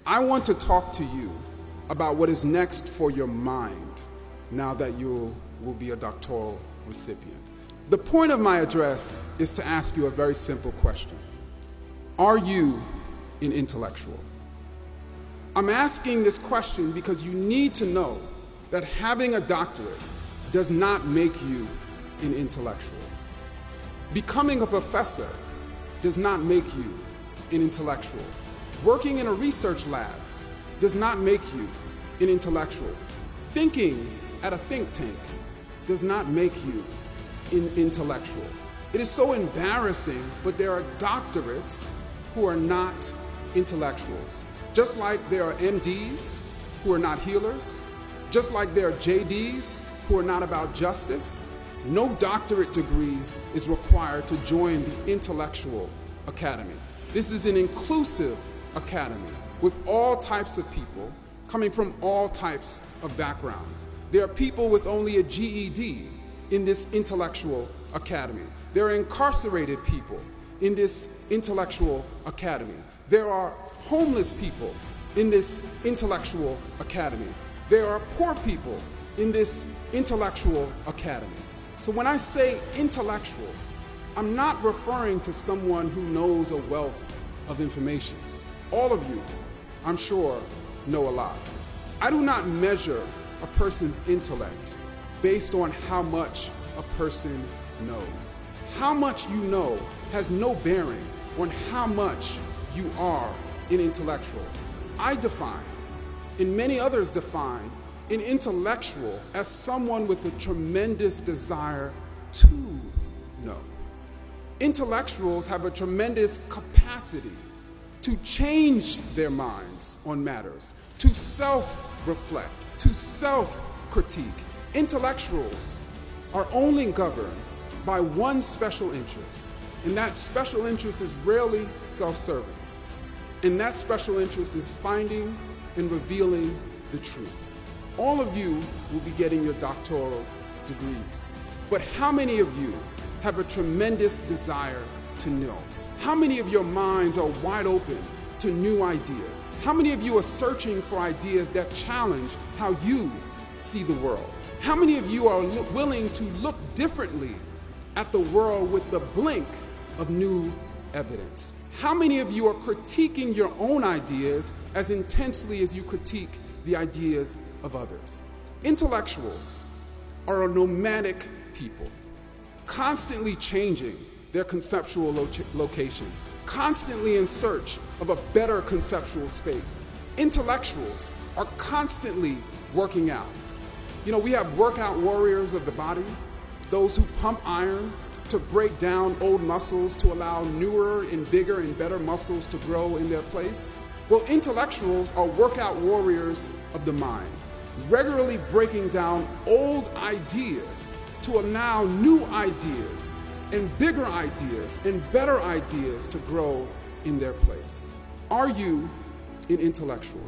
I want to talk to you about what is next for your mind now that you will be a doctoral recipient. The point of my address is to ask you a very simple question. Are you an intellectual? I'm asking this question because you need to know that having a doctorate does not make you an intellectual. Becoming a professor does not make you an intellectual. Working in a research lab does not make you an intellectual. Thinking at a think tank does not make you an intellectual. It is so embarrassing, but there are doctorates who are not intellectuals. Just like there are MDs who are not healers, just like there are JDs who are not about justice, no doctorate degree is required to join the intellectual academy. This is an inclusive academy with all types of people coming from all types of backgrounds. There are people with only a GED in this intellectual academy. There are incarcerated people in this intellectual academy. There are homeless people in this intellectual academy. There are poor people in this intellectual academy. So when I say intellectual, I'm not referring to someone who knows a wealth of information. All of you, I'm sure, know a lot. I do not measure a person's intellect based on how much a person knows. How much you know has no bearing on how much you are an intellectual. I define, and many others define, an intellectual as someone with a tremendous desire to know. Intellectuals have a tremendous capacity to change their minds on matters, to self-reflect, to self-critique. Intellectuals are only governed by one special interest, and that special interest is rarely self-serving. And that special interest is finding and revealing the truth. All of you will be getting your doctoral degrees, but how many of you have a tremendous desire to know? How many of your minds are wide open to new ideas? How many of you are searching for ideas that challenge how you see the world? How many of you are willing to look differently at the world with the blink of new evidence? How many of you are critiquing your own ideas as intensely as you critique the ideas of others? Intellectuals are a nomadic people, constantly changing their conceptual location, constantly in search of a better conceptual space. Intellectuals are constantly working out. You know, we have workout warriors of the body, those who pump iron to break down old muscles to allow newer and bigger and better muscles to grow in their place. Well, intellectuals are workout warriors of the mind, regularly breaking down old ideas to allow new ideas and bigger ideas and better ideas to grow in their place. Are you an intellectual?